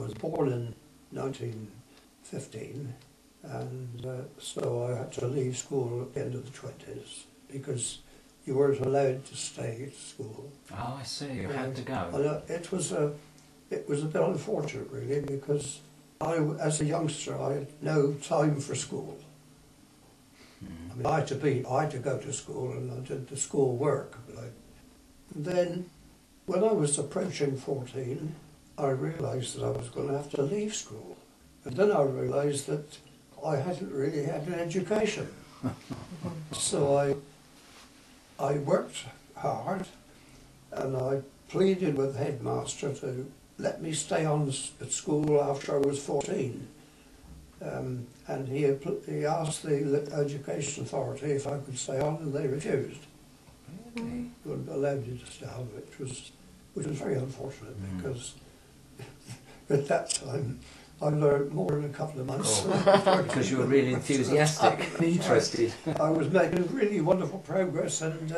I was born in 1915, and so I had to leave school at the end of the 20s because you weren't allowed to stay at school. Oh, I see. You had to go. And, it was a bit unfortunate, really, because as a youngster, I had no time for school. I mean, I had to go to school, and I did the school work. And then, when I was approaching 14, I realised that I was going to have to leave school. And then I realised that I hadn't really had an education. So I worked hard, and I pleaded with the headmaster to let me stay on at school after I was 14. And he asked the education authority if I could stay on, and they refused. Okay. Wouldn't allow you to stay on, which was very unfortunate because at that time I learned more in a couple of months. Because you were really enthusiastic and interested. I was making really wonderful progress, and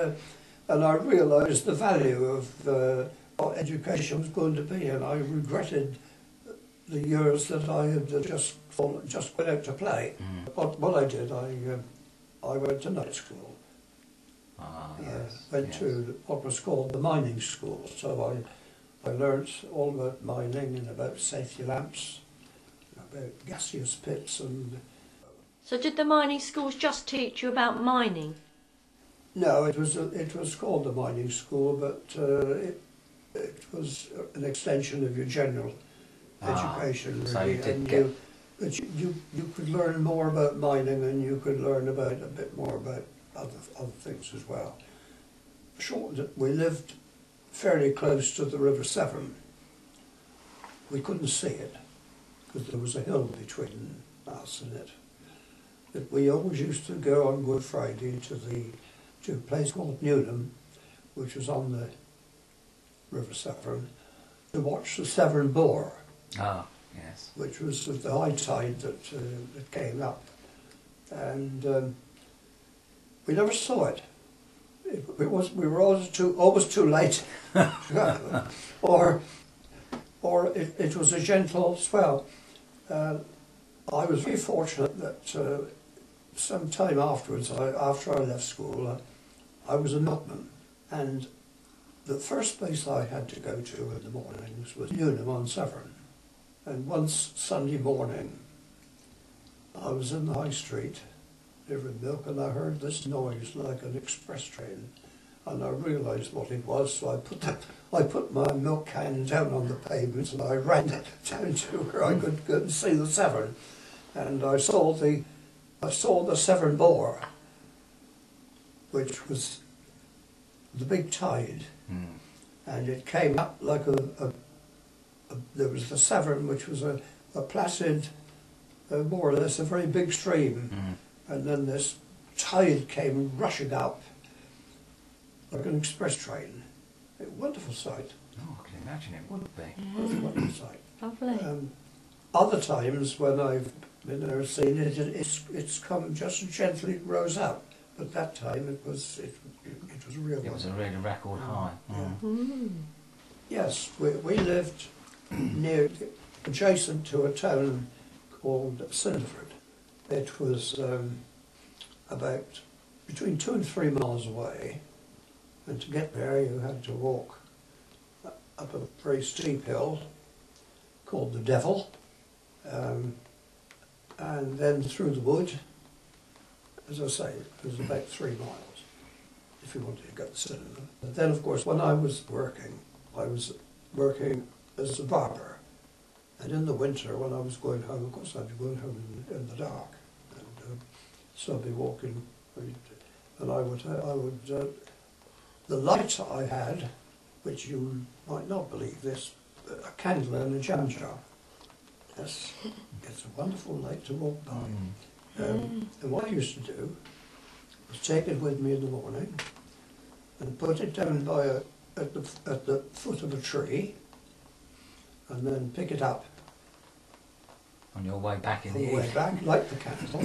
I realised the value of what education was going to be, and I regretted the years that I had just went out to play. But what I did, I went to night school. Went to what was called the mining school. So I learnt all about mining and about safety lamps, about gaseous pits and... So did the mining schools just teach you about mining? No, it was called the mining school, but it was an extension of your general education, really. So you did you could learn more about mining, and you could learn about a bit more about other things as well. We lived fairly close to the River Severn. We couldn't see it because there was a hill between us and it. But we always used to go on Good Friday to a place called Newnham, which was on the River Severn, to watch the Severn Boar. Ah, yes. Which was at the high tide that came up, and we never saw it. We were always too late, or it was a gentle swell. I was very fortunate that some time afterwards, after I left school, I was a milkman, and the first place I had to go to in the mornings was Newnham on Severn. And once Sunday morning, I was in the high street delivering milk, and I heard this noise like an express train, and I realised what it was. So I put my milk can down on the pavement, and I ran down to where I could go and see the Severn, and I saw the Severn Boar, which was the big tide, and it came up like there was the Severn, which was a placid, more or less a very big stream, and then this tide came rushing up like an express train. A wonderful sight. Oh, I can imagine it would be. It was a wonderful sight. Lovely. Other times when I've been there and seen it, it's come just gently rose up, but that time it was real. It was a really record high. Yes, we lived adjacent to a town called Cinderford. It was about between 2 and 3 miles away, and to get there you had to walk up a very steep hill called the Devil, and then through the wood. As I say, it was about 3 miles if you wanted to get to cinema. But then, of course, when I was working as a barber, and in the winter when I was going home, of course I'd be going home in the dark, and so I'd be walking, and I would the light I had, which you might not believe this, a candle in a jam jar. Yes, it's a wonderful light to walk by. And what I used to do was take it with me in the morning and put it down at the foot of a tree, and then pick it up On your way back in on the the way evening. back, light the candle,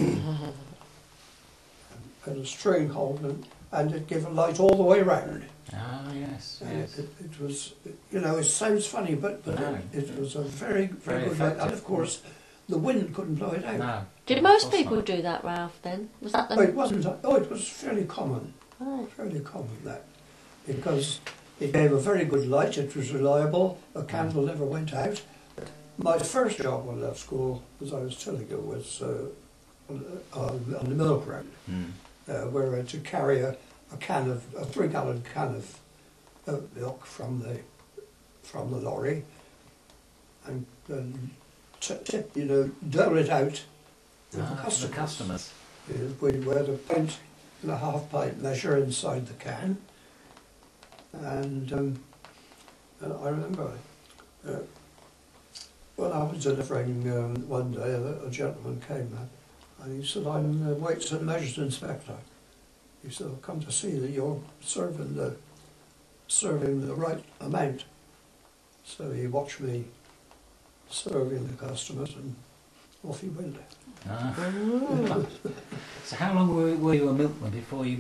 and a string hold, and it gave a light all the way round. Ah, yes, And yes. it was you know, it sounds funny, but No. it was a very, Very very good light. And effective. of course, the wind couldn't blow it out. No. Did of most course people not. do that, Ralph, then? Was that Oh, it the... wasn't. Oh, it was fairly common. Right. Fairly common, that. Because it gave a very good light, it was reliable, a candle never went out. My first job when I left school, as I was telling you, was on the milk road, where I had to carry a 3-gallon can of oat milk from the lorry and dole it out to the To customers. the customers. We had a pint and a half pint measure inside the can, and I remember when I was delivering one day, a gentleman came up and he said, "I'm the weights and measures inspector." He said, "I've come to see that you're serving the right amount." So he watched me serving the customers and off he went. Ah. So how long were you a milkman before you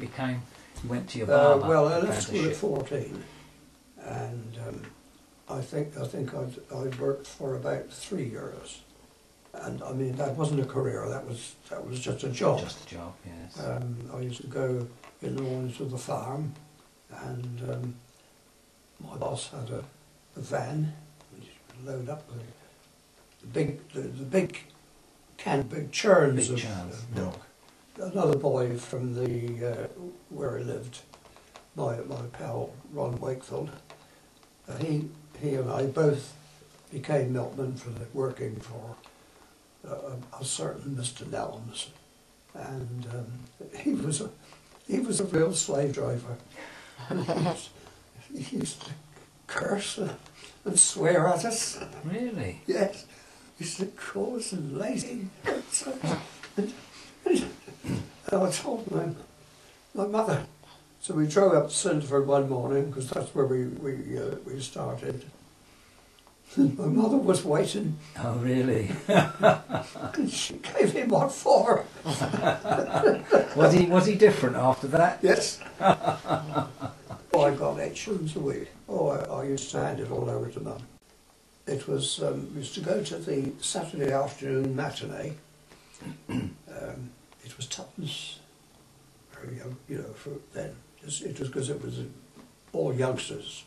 went to your barber? Well, I left school at apprenticeship? 14, and I think I'd worked for about 3 years, and I mean that wasn't a career. That was just a job. Just a job, yes. I used to go in the morning to the farm, and my boss had a van, and he would load up the big churns Big of churns, of milk. Another boy from where I lived, my pal Ron Wakefield, he and I both became milkmen working for a certain Mr. Nelms, and he was a real slave driver. He used to curse and swear at us. Really? Yes, he used to call us lazy. And I told my mother. So we drove up to Cinderford one morning, because that's where we started. And my mother was waiting, Oh, really? and she gave him what for. Was he different after that? Yes. Oh, I got 8 shillings a week. Oh, I used to hand it all over to Mum. It was, we used to go to the Saturday afternoon matinee. It was tuppence, very young, for then. It was because it was all youngsters.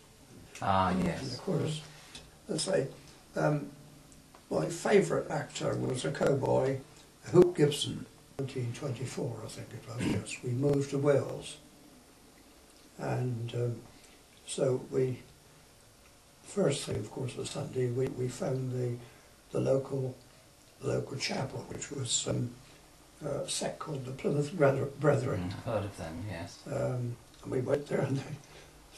Ah, And yes. of course, let's say, my favourite actor was a cowboy, Hoop Gibson, 1924, I think it was. Yes, we moved to Wales, and so first thing, of course, was Sunday. We found the local chapel, which was a sect called the Plymouth Brethren. I've heard of them, yes. And we went there, and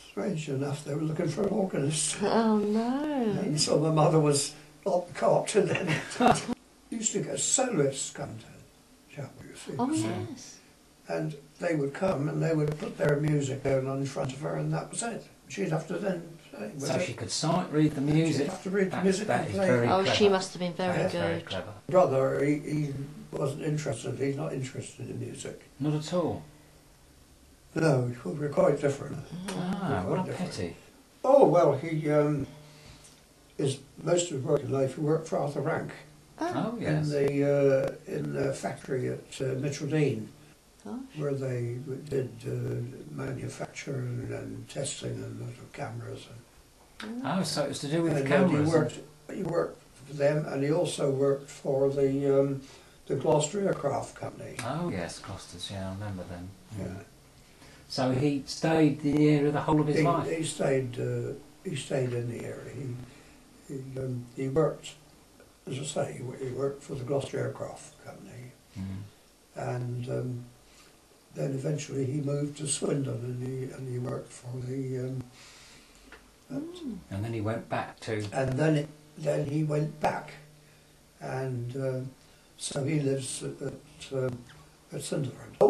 strange enough, they were looking for an organist. Oh, no. And so my mother was up the cart, and then used to get soloists come to chapel, you see. Oh, yes. And they would come and they would put their music down in front of her, and that was it. She'd have to then say, So she could read the music. She'd have to read the That- music that and is play. very Oh, clever. she must have been very That's Very good. clever. Brother, he wasn't interested. He's not interested in music. Not at all. No, we're quite different. Ah, what a Different. pity. Oh well, he is most of his working life. He worked for Arthur Rank Oh, yes. in the factory at Mitchell Gosh. where they did manufacturing and testing and lots of cameras. Oh, so it was to do with the And cameras. he worked for them, and he also worked for the Gloucester Aircraft Company. Oh, yes, Costers, yeah, I remember them. Yeah. So he stayed in the area the whole of his life? He stayed in the area. He worked, as I say, he worked for the Gloucester Aircraft Company, and then eventually he moved to Swindon, and he worked for the. And then he went back to... And then he went back, and so he lives at Cinderford. I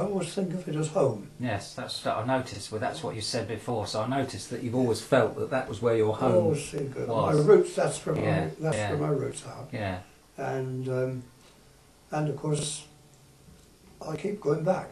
always think of it as home. Yes, that's what I noticed. Well, that's what you said before. So I noticed that you've always felt that that was where your I home always think of my was. roots. That's where Yeah, where my roots are. Yeah. And of course, I keep going back.